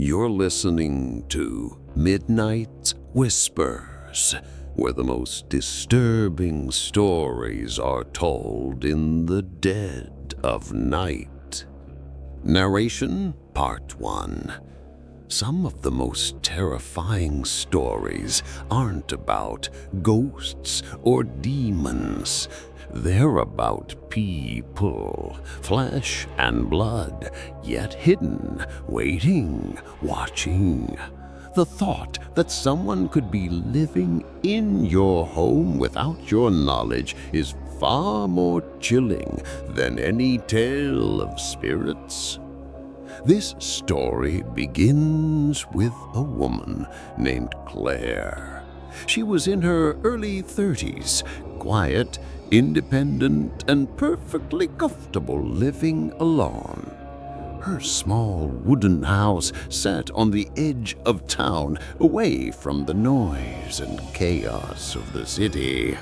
You're listening to Midnight Whispers, where the most disturbing stories are told in the dead of night. Narration Part 1. Some of the most terrifying stories aren't about ghosts or demons. They're about people, flesh and blood, yet hidden, waiting, watching. The thought that someone could be living in your home without your knowledge is far more chilling than any tale of spirits. This story begins with a woman named Claire. She was in her early 30s, quiet, independent, and perfectly comfortable living alone. Her small wooden house sat on the edge of town, away from the noise and chaos of the city.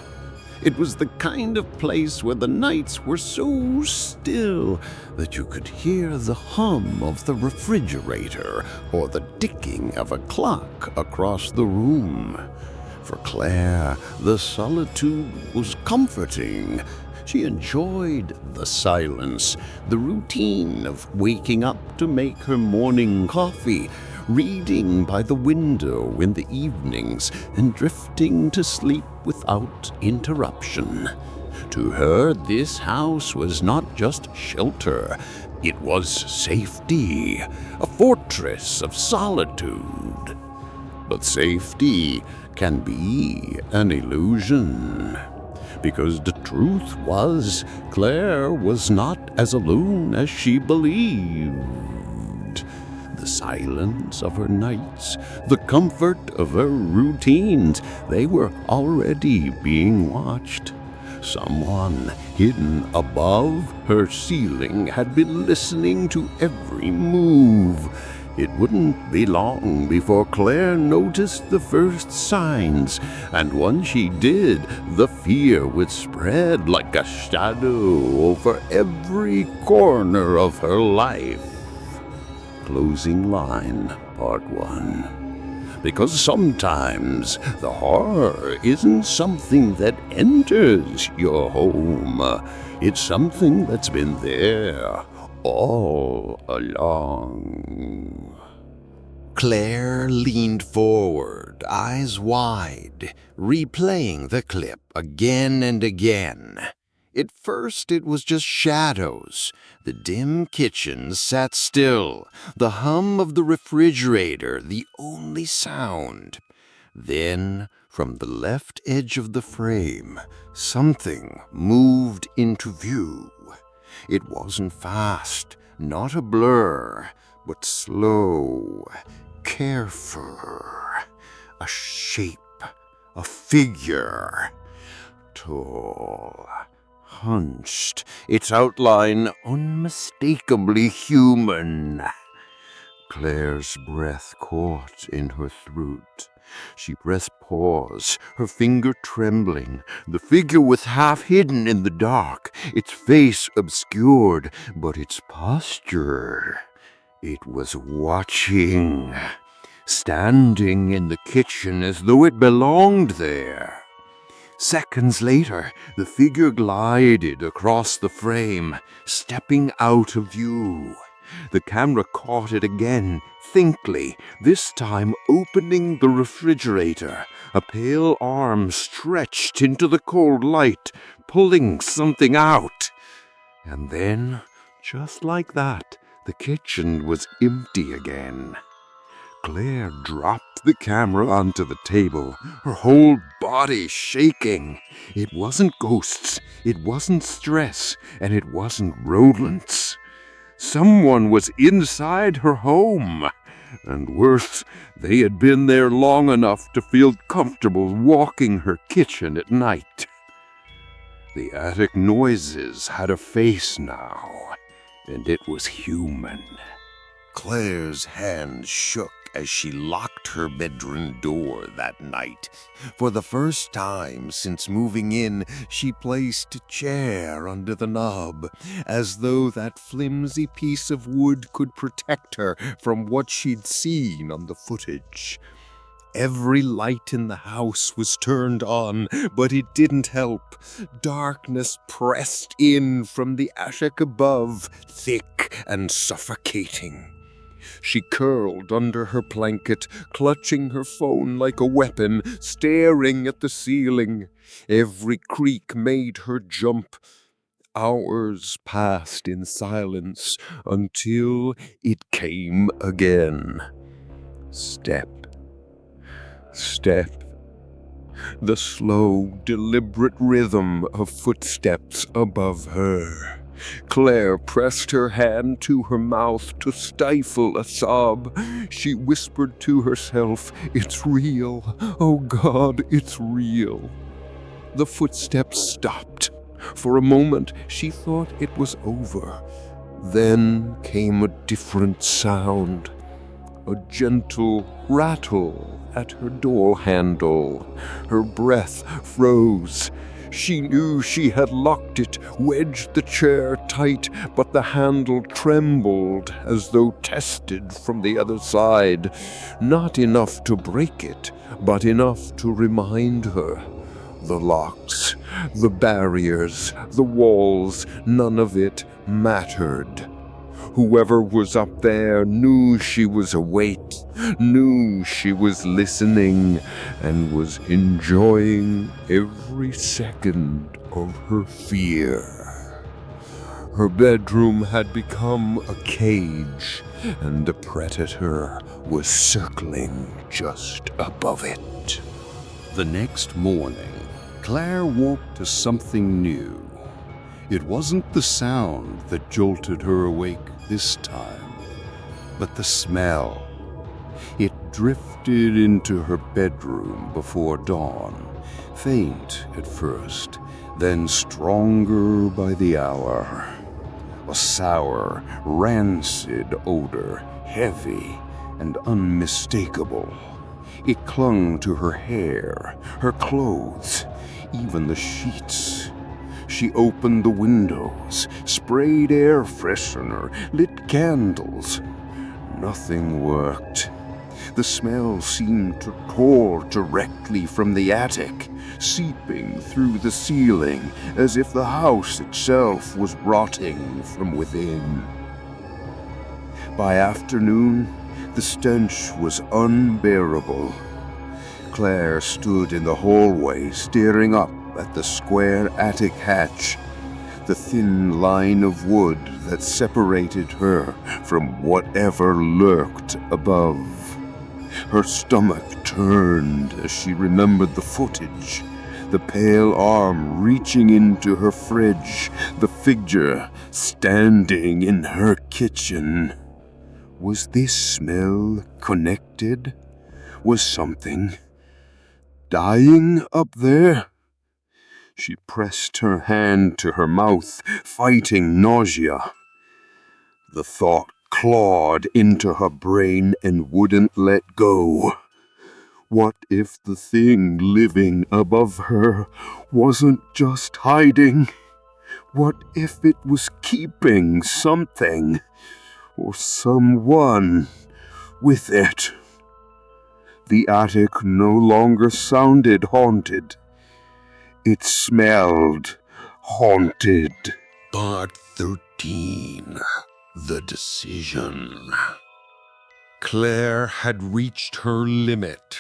It was the kind of place where the nights were so still that you could hear the hum of the refrigerator or the ticking of a clock across the room. For Claire, the solitude was comforting. She enjoyed the silence, the routine of waking up to make her morning coffee, reading by the window in the evenings, and drifting to sleep without interruption. To her, this house was not just shelter, it was safety, a fortress of solitude. But safety can be an illusion, because the truth was Claire was not as alone as she believed. The silence of her nights, the comfort of her routines, they were already being watched. Someone hidden above her ceiling had been listening to every move. It wouldn't be long before Claire noticed the first signs, and once she did, the fear would spread like a shadow over every corner of her life. Closing line, Part 1. Because sometimes the horror isn't something that enters your home. It's something that's been there all along. Claire leaned forward, eyes wide, replaying the clip again and again. At first it was just shadows. The dim kitchen sat still, the hum of the refrigerator the only sound. Then, from the left edge of the frame, something moved into view. It wasn't fast, not a blur, but slow, careful. A shape, a figure. Tall, hunched, its outline unmistakably human. Claire's breath caught in her throat. She pressed pause, her finger trembling. The figure was half hidden in the dark, its face obscured, but its posture. It was watching, standing in the kitchen as though it belonged there. Seconds later, the figure glided across the frame, stepping out of view. The camera caught it again, faintly, this time opening the refrigerator. A pale arm stretched into the cold light, pulling something out. And then, just like that, the kitchen was empty again. Claire dropped the camera onto the table, her whole body shaking. It wasn't ghosts, it wasn't stress, and it wasn't rodents. Someone was inside her home. And worse, they had been there long enough to feel comfortable walking her kitchen at night. The attic noises had a face now, and it was human. Claire's hand shook as she locked her bedroom door that night. For the first time since moving in, she placed a chair under the knob, as though that flimsy piece of wood could protect her from what she'd seen on the footage. Every light in the house was turned on, but it didn't help. Darkness pressed in from the attic above, thick and suffocating. She curled under her blanket, clutching her phone like a weapon, staring at the ceiling. Every creak made her jump. Hours passed in silence until it came again. Step. Step. The slow, deliberate rhythm of footsteps above her. Claire pressed her hand to her mouth to stifle a sob. She whispered to herself, "It's real. Oh God, it's real." The footsteps stopped. For a moment, she thought it was over. Then came a different sound. A gentle rattle at her door handle. Her breath froze. She knew she had locked it, wedged the chair tight, but the handle trembled as though tested from the other side. Not enough to break it, but enough to remind her. The locks, the barriers, the walls, none of it mattered. Whoever was up there knew she was awake, knew she was listening, and was enjoying every second of her fear. Her bedroom had become a cage, and the predator was circling just above it. The next morning, Claire woke to something new. It wasn't the sound that jolted her awake this time, but the smell. It drifted into her bedroom before dawn, faint at first, then stronger by the hour. A sour, rancid odor, heavy and unmistakable. It clung to her hair, her clothes, even the sheets. She opened the windows, sprayed air freshener, lit candles. Nothing worked. The smell seemed to pour directly from the attic, seeping through the ceiling as if the house itself was rotting from within. By afternoon, the stench was unbearable. Claire stood in the hallway, staring up at the square attic hatch, the thin line of wood that separated her from whatever lurked above. Her stomach turned as she remembered the footage, the pale arm reaching into her fridge, the figure standing in her kitchen. Was this smell connected? Was something dying up there? She pressed her hand to her mouth, fighting nausea. The thought clawed into her brain and wouldn't let go. What if the thing living above her wasn't just hiding? What if it was keeping something or someone with it? The attic no longer sounded haunted. It smelled haunted. Part 13. The Decision. Claire had reached her limit.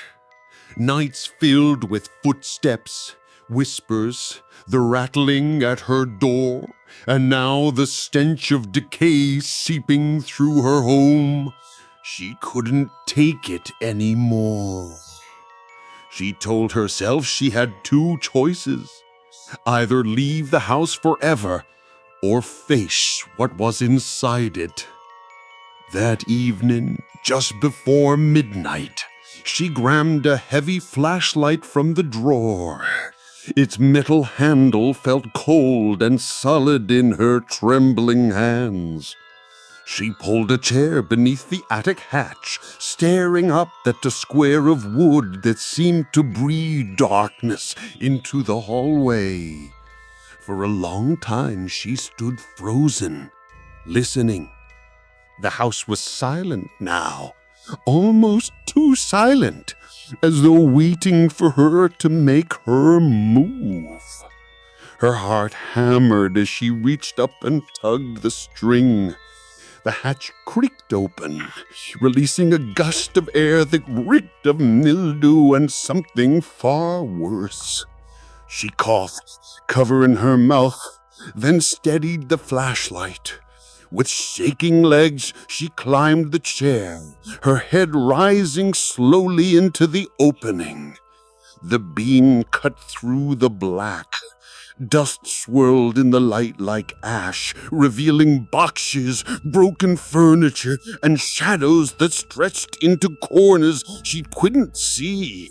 Nights filled with footsteps, whispers, the rattling at her door, and now the stench of decay seeping through her home. She couldn't take it anymore. She told herself she had two choices: either leave the house forever or face what was inside it. That evening, just before midnight, she grabbed a heavy flashlight from the drawer. Its metal handle felt cold and solid in her trembling hands. She pulled a chair beneath the attic hatch, staring up at the square of wood that seemed to breathe darkness into the hallway. For a long time she stood frozen, listening. The house was silent now, almost too silent, as though waiting for her to make her move. Her heart hammered as she reached up and tugged the string. The hatch creaked open, releasing a gust of air that reeked of mildew and something far worse. She coughed, covering her mouth, then steadied the flashlight. With shaking legs, she climbed the chair, her head rising slowly into the opening. The beam cut through the black. Dust swirled in the light like ash, revealing boxes, broken furniture, and shadows that stretched into corners she couldn't see.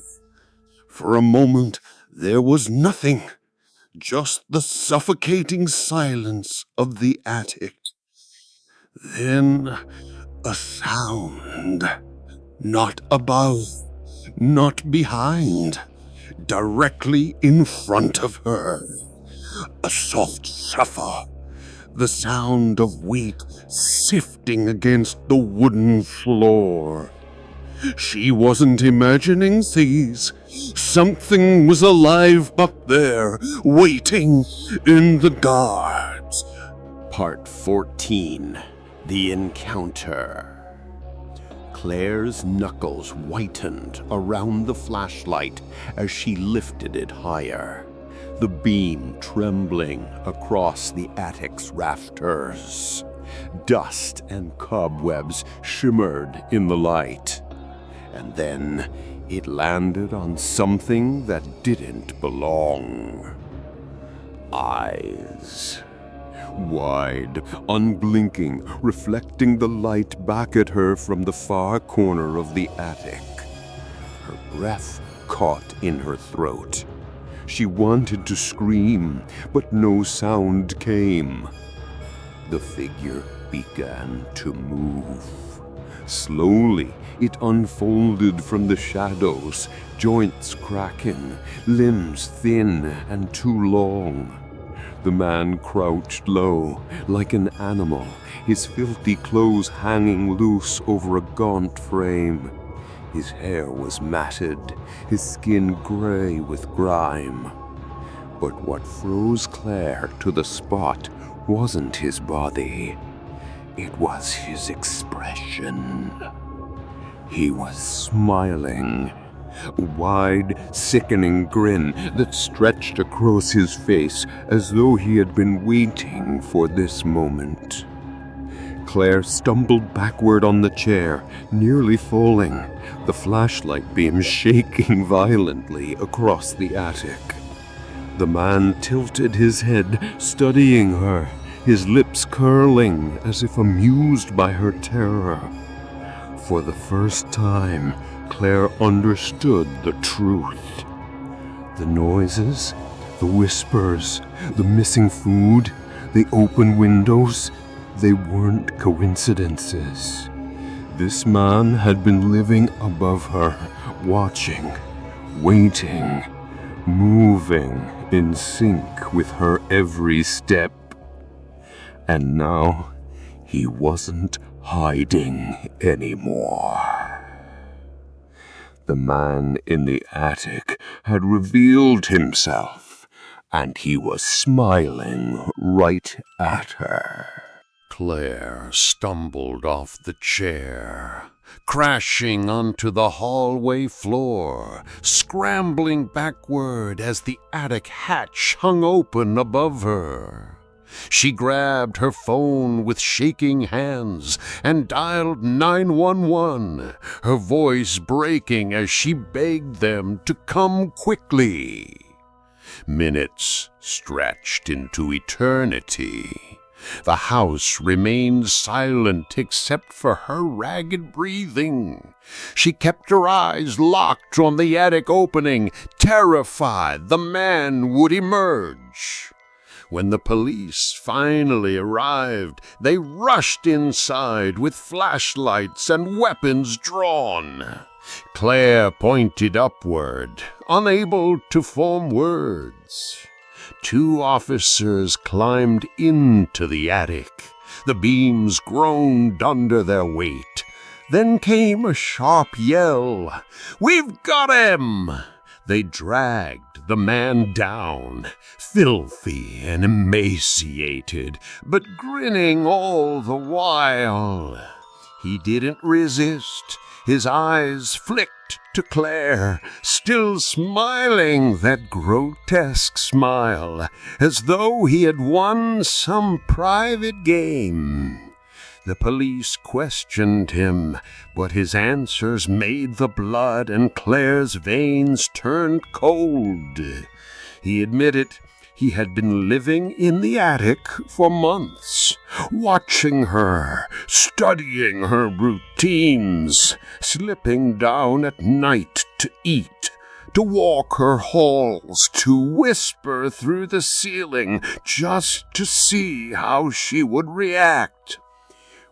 For a moment, there was nothing, just the suffocating silence of the attic. Then a sound, not above, not behind, directly in front of her. A soft shuffle, the sound of weight sifting against the wooden floor. She wasn't imagining these. Something was alive up there, waiting in the guards. Part 14. The Encounter. Claire's knuckles whitened around the flashlight as she lifted it higher, the beam trembling across the attic's rafters. Dust and cobwebs shimmered in the light. And then it landed on something that didn't belong. Eyes. Wide, unblinking, reflecting the light back at her from the far corner of the attic. Her breath caught in her throat. She wanted to scream, but no sound came. The figure began to move. Slowly, it unfolded from the shadows, joints cracking, limbs thin and too long. The man crouched low, like an animal, his filthy clothes hanging loose over a gaunt frame. His hair was matted, his skin gray with grime. But what froze Claire to the spot wasn't his body. It was his expression. He was smiling. A wide, sickening grin that stretched across his face as though he had been waiting for this moment. Claire stumbled backward on the chair, nearly falling, the flashlight beam shaking violently across the attic. The man tilted his head, studying her, his lips curling as if amused by her terror. For the first time, Claire understood the truth. The noises, the whispers, the missing food, the open windows, they weren't coincidences. This man had been living above her, watching, waiting, moving in sync with her every step. And now he wasn't hiding anymore. The man in the attic had revealed himself, and he was smiling right at her. Claire stumbled off the chair, crashing onto the hallway floor, scrambling backward as the attic hatch hung open above her. She grabbed her phone with shaking hands and dialed 911, her voice breaking as she begged them to come quickly. Minutes stretched into eternity. The house remained silent except for her ragged breathing. She kept her eyes locked on the attic opening, terrified the man would emerge. When the police finally arrived, they rushed inside with flashlights and weapons drawn. Claire pointed upward, unable to form words. 2 officers climbed into the attic. The beams groaned under their weight. Then came a sharp yell. "We've got him!" They dragged the man down, filthy and emaciated, but grinning all the while. He didn't resist. His eyes flicked to Claire, still smiling that grotesque smile, as though he had won some private game. The police questioned him, but his answers made the blood in Claire's veins turn cold. He admitted he had been living in the attic for months, watching her, studying her routines, slipping down at night to eat, to walk her halls, to whisper through the ceiling just to see how she would react.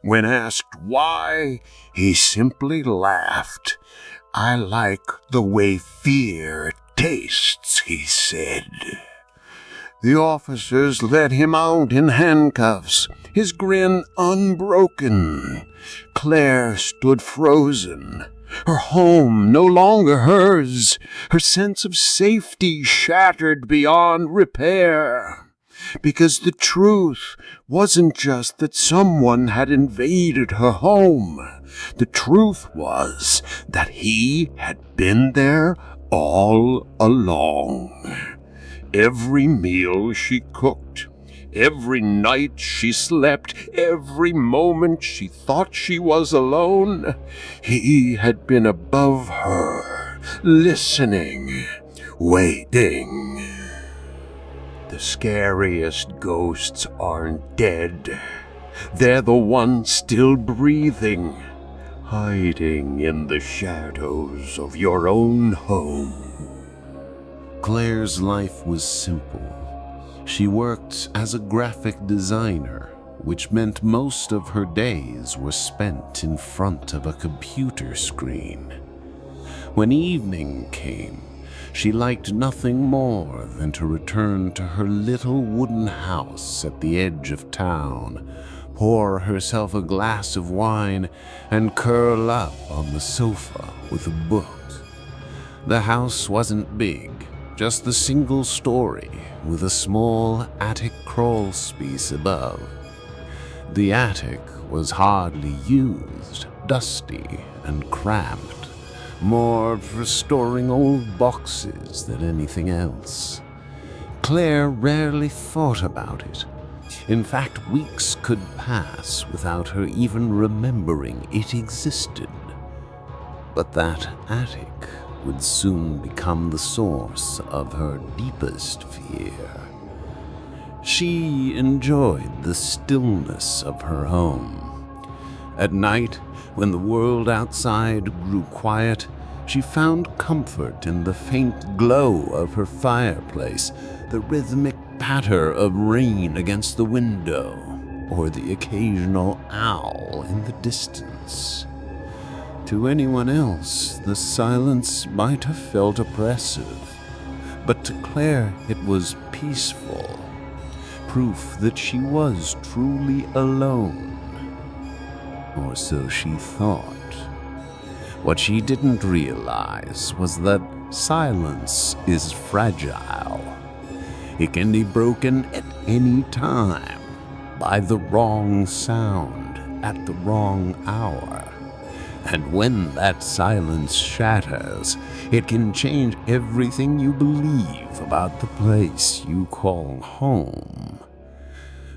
When asked why, he simply laughed. "I like the way fear tastes," he said. The officers led him out in handcuffs, his grin unbroken. Claire stood frozen, her home no longer hers, her sense of safety shattered beyond repair. Because the truth wasn't just that someone had invaded her home. The truth was that he had been there all along. Every meal she cooked, every night she slept, every moment she thought she was alone, he had been above her, listening, waiting. The scariest ghosts aren't dead. They're the ones still breathing, hiding in the shadows of your own home. Claire's life was simple. She worked as a graphic designer, which meant most of her days were spent in front of a computer screen. When evening came, she liked nothing more than to return to her little wooden house at the edge of town, pour herself a glass of wine, and curl up on the sofa with a book. The house wasn't big, just the single story with a small attic crawl space above. The attic was hardly used, dusty and cramped, more for storing old boxes than anything else. Claire rarely thought about it. In fact, weeks could pass without her even remembering it existed. But that attic would soon become the source of her deepest fear. She enjoyed the stillness of her home. At night, when the world outside grew quiet, she found comfort in the faint glow of her fireplace, the rhythmic patter of rain against the window, or the occasional owl in the distance. To anyone else, the silence might have felt oppressive, but to Claire it was peaceful, proof that she was truly alone. Or so she thought. What she didn't realize was that silence is fragile. It can be broken at any time by the wrong sound at the wrong hour. And when that silence shatters, it can change everything you believe about the place you call home.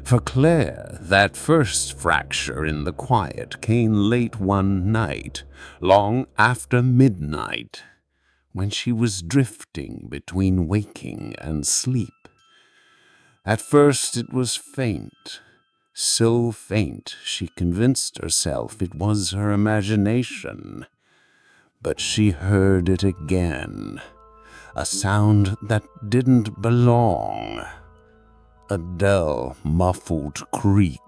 For Claire, that first fracture in the quiet came late one night, long after midnight, when she was drifting between waking and sleep. At first it was faint, so faint she convinced herself it was her imagination. But she heard it again, a sound that didn't belong. a dull, muffled creak.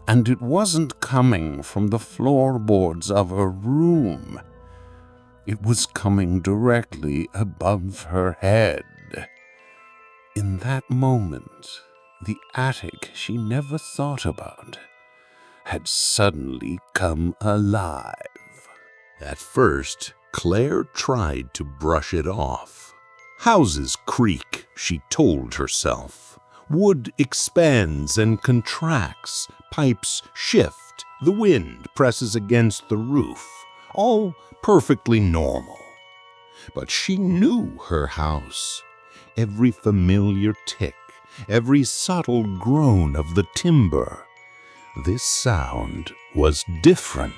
And it wasn't coming from the floorboards of her room. It was coming directly above her head. In that moment, the attic she never thought about had suddenly come alive. At first, Claire tried to brush it off. Houses creak, she told herself. Wood expands and contracts, pipes shift, the wind presses against the roof, all perfectly normal. But she knew her house. Every familiar tick, every subtle groan of the timber. This sound was different.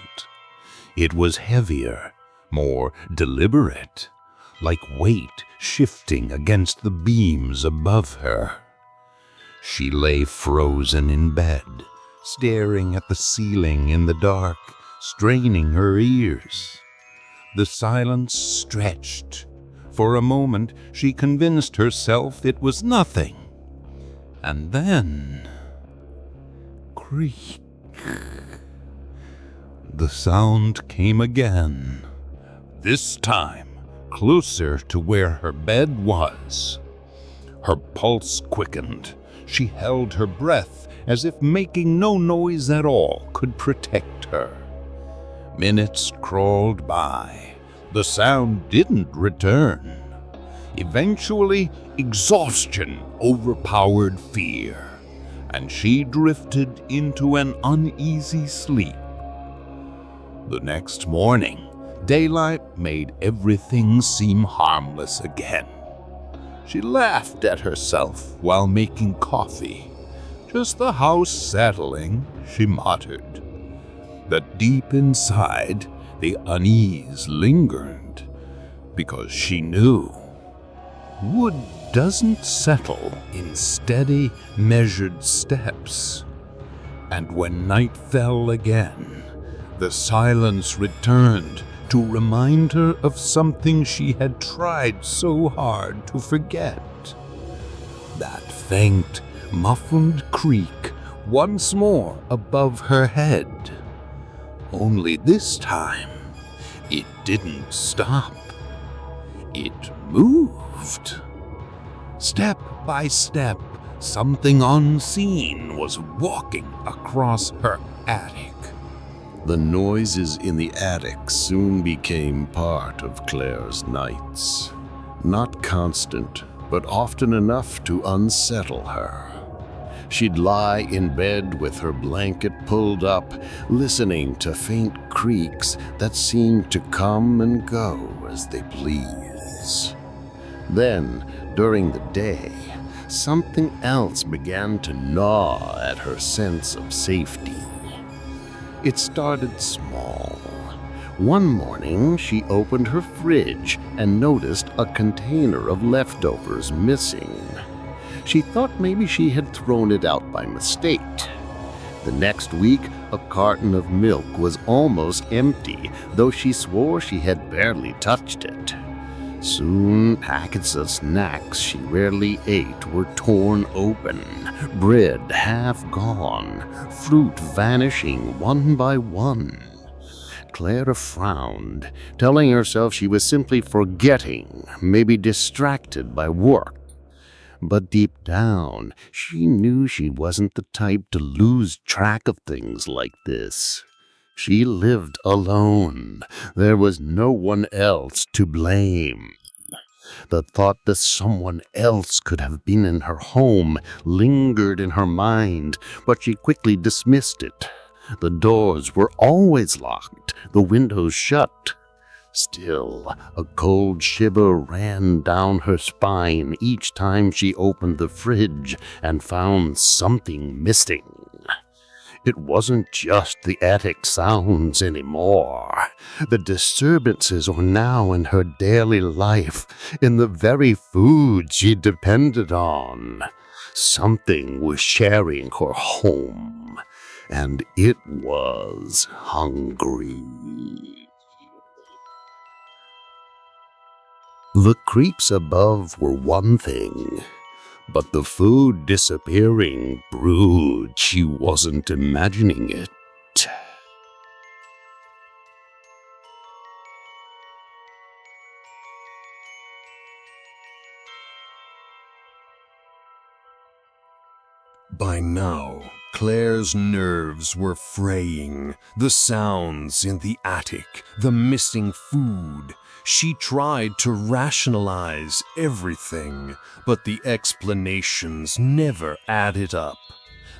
It was heavier, more deliberate, like weight shifting against the beams above her. She lay frozen in bed, staring at the ceiling in the dark, straining her ears. The silence stretched. For a moment, she convinced herself it was nothing. And then, creak. The sound came again, this time closer to where her bed was. Her pulse quickened. She held her breath as if making no noise at all could protect her. Minutes crawled by. The sound didn't return. Eventually, exhaustion overpowered fear, and she drifted into an uneasy sleep. The next morning, daylight made everything seem harmless again. She laughed at herself while making coffee. Just the house settling, she muttered. But deep inside, the unease lingered, because she knew wood doesn't settle in steady, measured steps. And when night fell again, the silence returned to remind her of something she had tried so hard to forget. That faint, muffled creak once more above her head. Only this time, it didn't stop. It moved. Step by step, something unseen was walking across her attic. The noises in the attic soon became part of Claire's nights. Not constant, but often enough to unsettle her. She'd lie in bed with her blanket pulled up, listening to faint creaks that seemed to come and go as they please. Then, during the day, something else began to gnaw at her sense of safety. It started small. One morning, she opened her fridge and noticed a container of leftovers missing. She thought maybe she had thrown it out by mistake. The next week, a carton of milk was almost empty, though she swore she had barely touched it. Soon, packets of snacks she rarely ate were torn open, bread half gone, fruit vanishing one by one. Claire frowned, telling herself she was simply forgetting, maybe distracted by work. But deep down, she knew she wasn't the type to lose track of things like this. She lived alone. There was no one else to blame. The thought that someone else could have been in her home lingered in her mind, but she quickly dismissed it. The doors were always locked, the windows shut. Still, a cold shiver ran down her spine each time she opened the fridge and found something missing. It wasn't just the attic sounds anymore. The disturbances were now in her daily life, in the very food she depended on. Something was sharing her home, and it was hungry. The creaks above were one thing, But the food disappearing proved she wasn't imagining it. By now, Claire's nerves were fraying. The sounds in the attic, the missing food. She tried to rationalize everything, but the explanations never added up.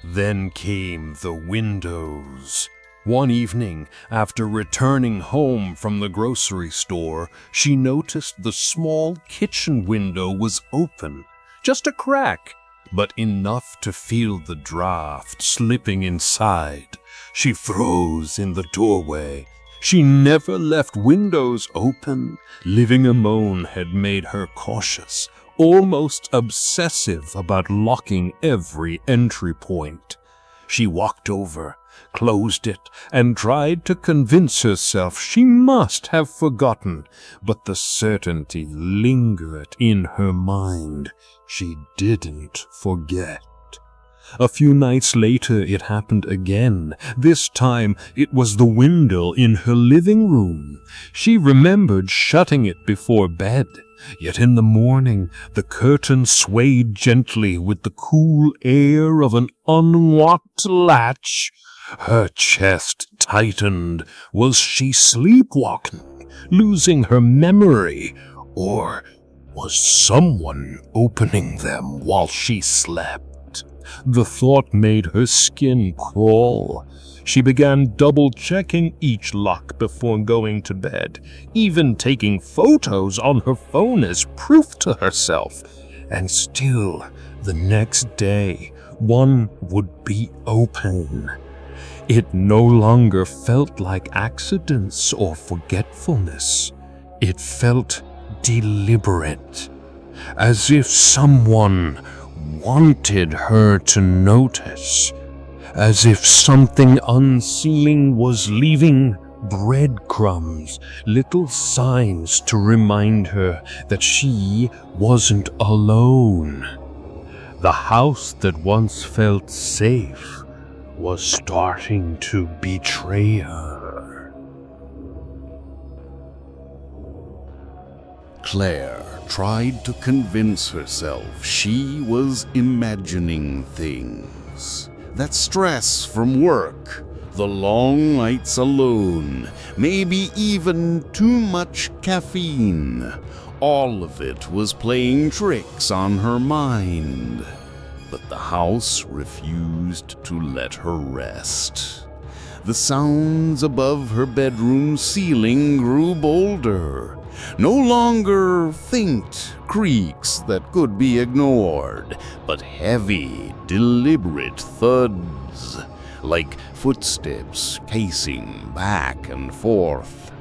Then came the windows. One evening, after returning home from the grocery store, she noticed the small kitchen window was open. Just a crack, but enough to feel the draft slipping inside. She froze in the doorway. She never left windows open. Living alone had made her cautious, almost obsessive about locking every entry point. She walked over, closed it, and tried to convince herself she must have forgotten, but the certainty lingered in her mind. She didn't forget. A few nights later it happened again. This time it was the window in her living room. She remembered shutting it before bed, yet in the morning the curtain swayed gently with the cool air of an unlocked latch. Her chest tightened. Was she sleepwalking, losing her memory, or was someone opening them while she slept? The thought made her skin crawl. She began double-checking each lock before going to bed, even taking photos on her phone as proof to herself. And still, the next day, one would be open. It no longer felt like accidents or forgetfulness. It felt deliberate, as if someone wanted her to notice, as if something unseen was leaving breadcrumbs, little signs to remind her that she wasn't alone. The house that once felt safe was starting to betray her. Claire tried to convince herself she was imagining things. That stress from work, the long nights alone, maybe even too much caffeine, all of it was playing tricks on her mind. But the house refused to let her rest. The sounds above her bedroom ceiling grew bolder. No longer faint creaks that could be ignored, but heavy, deliberate thuds, like footsteps pacing back and forth.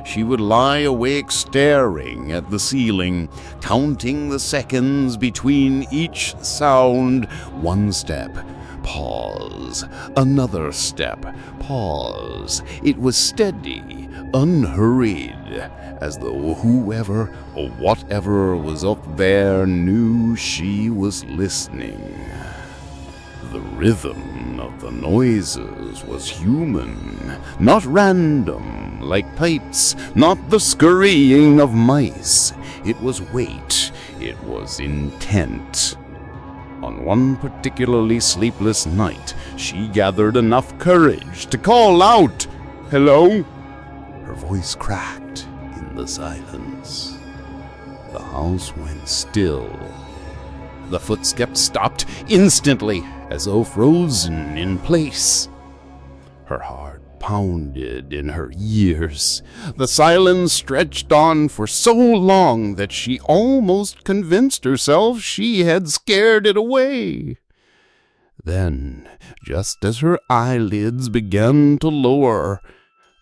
She would lie awake staring at the ceiling, counting the seconds between each sound. One step, pause. Another step, pause. It was steady, unhurried, as though whoever or whatever was up there knew she was listening. The rhythm of the noises was human, not random, like pipes, not the scurrying of mice. It was weight, it was intent. On one particularly sleepless night, she gathered enough courage to call out, "Hello?" Her voice cracked in the silence. The house went still. The footsteps stopped instantly, as though frozen in place. Her heart pounded in her ears. The silence stretched on for so long that she almost convinced herself she had scared it away. Then, just as her eyelids began to lower,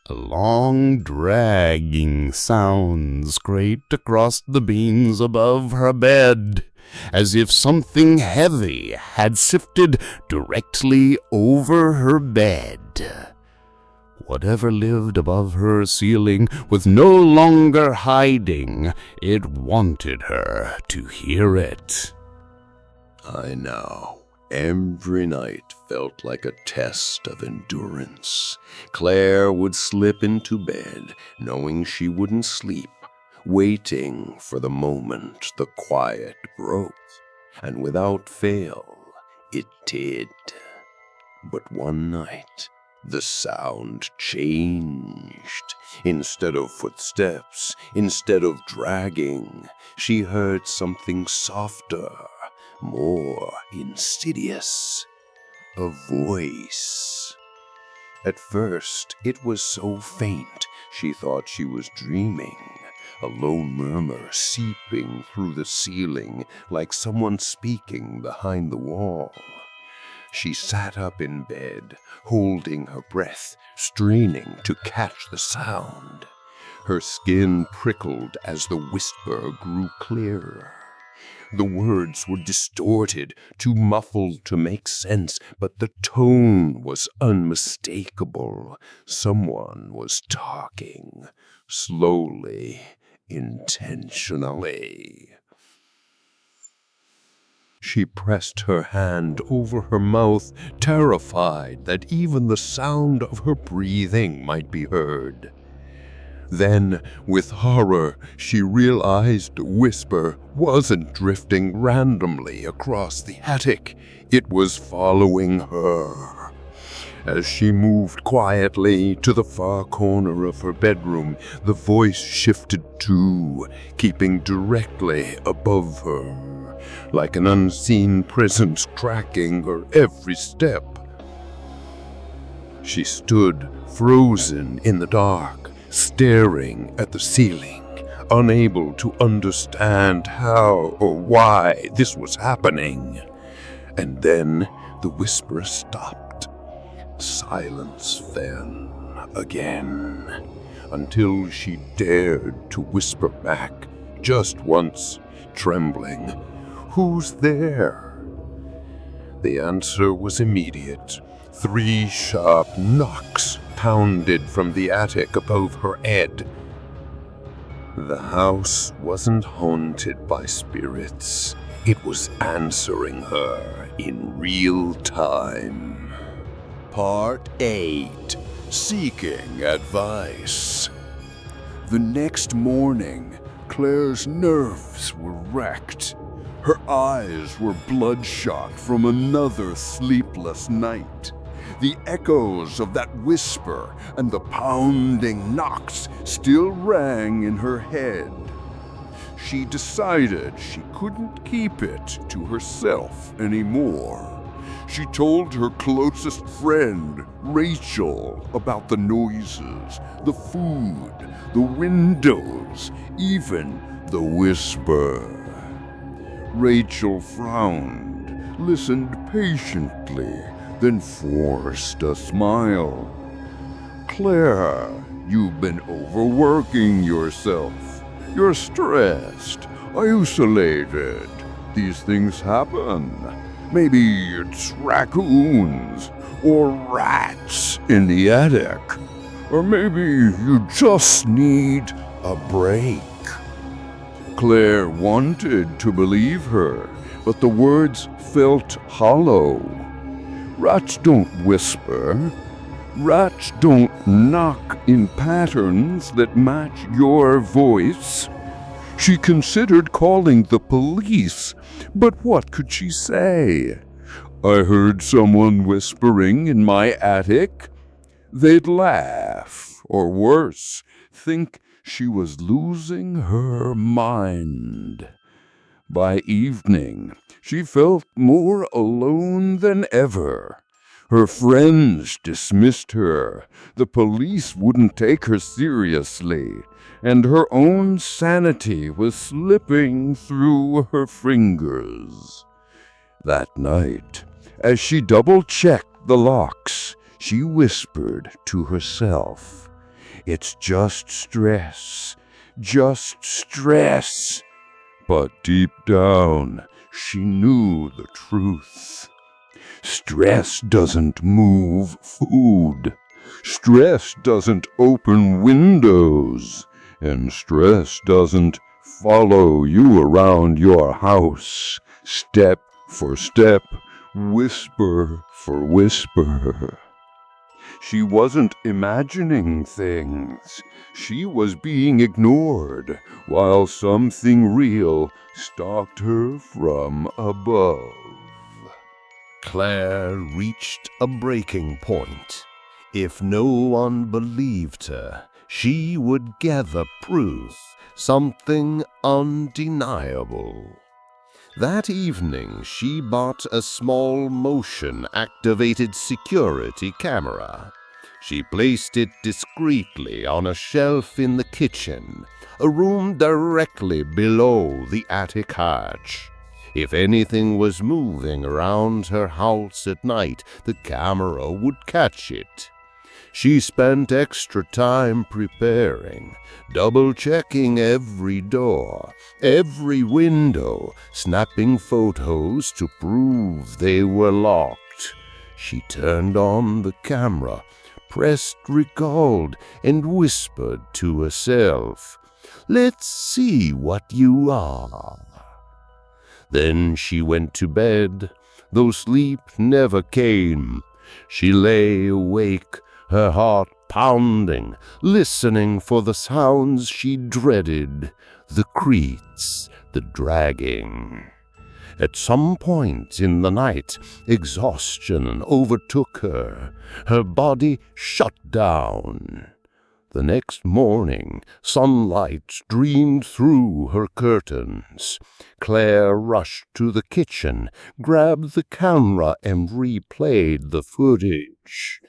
a long, dragging sound scraped across the beams above her bed, as if something heavy had sifted directly over her bed. Whatever lived above her ceiling was no longer hiding. It wanted her to hear it. I know. Every night felt like a test of endurance. Claire would slip into bed, knowing she wouldn't sleep, waiting for the moment the quiet broke. And without fail, it did. But one night, the sound changed. Instead of footsteps, instead of dragging, she heard something softer, more insidious. A voice. At first, it was so faint she thought she was dreaming. A low murmur seeping through the ceiling like someone speaking behind the wall. She sat up in bed, holding her breath, straining to catch the sound. Her skin prickled as the whisper grew clearer. The words were distorted, too muffled to make sense, but the tone was unmistakable. Someone was talking, slowly, intentionally. She pressed her hand over her mouth, terrified that even the sound of her breathing might be heard. Then, with horror, she realized the whisper wasn't drifting randomly across the attic. It was following her. As she moved quietly to the far corner of her bedroom, the voice shifted too, keeping directly above her, like an unseen presence tracking her every step. She stood frozen in the dark, staring at the ceiling, unable to understand how or why this was happening. And then the whisper stopped. Silence then, again, until she dared to whisper back, just once, trembling, "Who's there?" The answer was immediate. 3 sharp knocks pounded from the attic above her head. The house wasn't haunted by spirits. It was answering her in real time. Part 8. Seeking Advice. The next morning, Claire's nerves were wrecked. Her eyes were bloodshot from another sleepless night. The echoes of that whisper and the pounding knocks still rang in her head. She decided she couldn't keep it to herself anymore. She told her closest friend, Rachel, about the noises, the food, the windows, even the whisper. Rachel frowned, listened patiently, then forced a smile. "Claire, you've been overworking yourself. You're stressed, isolated. These things happen. Maybe it's raccoons or rats in the attic. Or maybe you just need a break." Claire wanted to believe her, but the words felt hollow. Rats don't whisper. Rats don't knock in patterns that match your voice. She considered calling the police, but what could she say? "I heard someone whispering in my attic." They'd laugh, or worse, think she was losing her mind. By evening, she felt more alone than ever. Her friends dismissed her, the police wouldn't take her seriously, and her own sanity was slipping through her fingers. That night, as she double-checked the locks, she whispered to herself, "It's just stress, just stress." But deep down, she knew the truth. Stress doesn't move food. Stress doesn't open windows. And stress doesn't follow you around your house, step for step, whisper for whisper. She wasn't imagining things. She was being ignored while something real stalked her from above. Claire reached a breaking point. If no one believed her, she would gather proof, something undeniable. That evening, she bought a small motion-activated security camera. She placed it discreetly on a shelf in the kitchen, a room directly below the attic hatch. If anything was moving around her house at night, the camera would catch it. She spent extra time preparing, double-checking every door, every window, snapping photos to prove they were locked. She turned on the camera, pressed record, and whispered to herself, "Let's see what you are." Then she went to bed, though sleep never came. She lay awake, her heart pounding, listening for the sounds she dreaded, the creaks, the dragging. At some point in the night, exhaustion overtook her. Her body shut down. The next morning, sunlight streamed through her curtains. Claire rushed to the kitchen, grabbed the camera, and replayed the footage.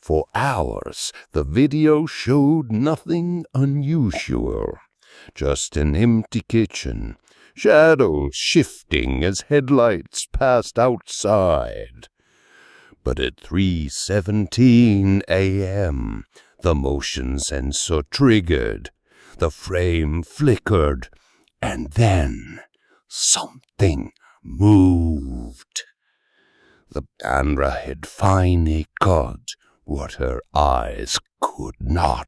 For hours, the video showed nothing unusual. Just an empty kitchen, shadows shifting as headlights passed outside. But at 3:17 a.m., the motion sensor triggered, the frame flickered, and then something moved. The camera had finally caught what her eyes could not.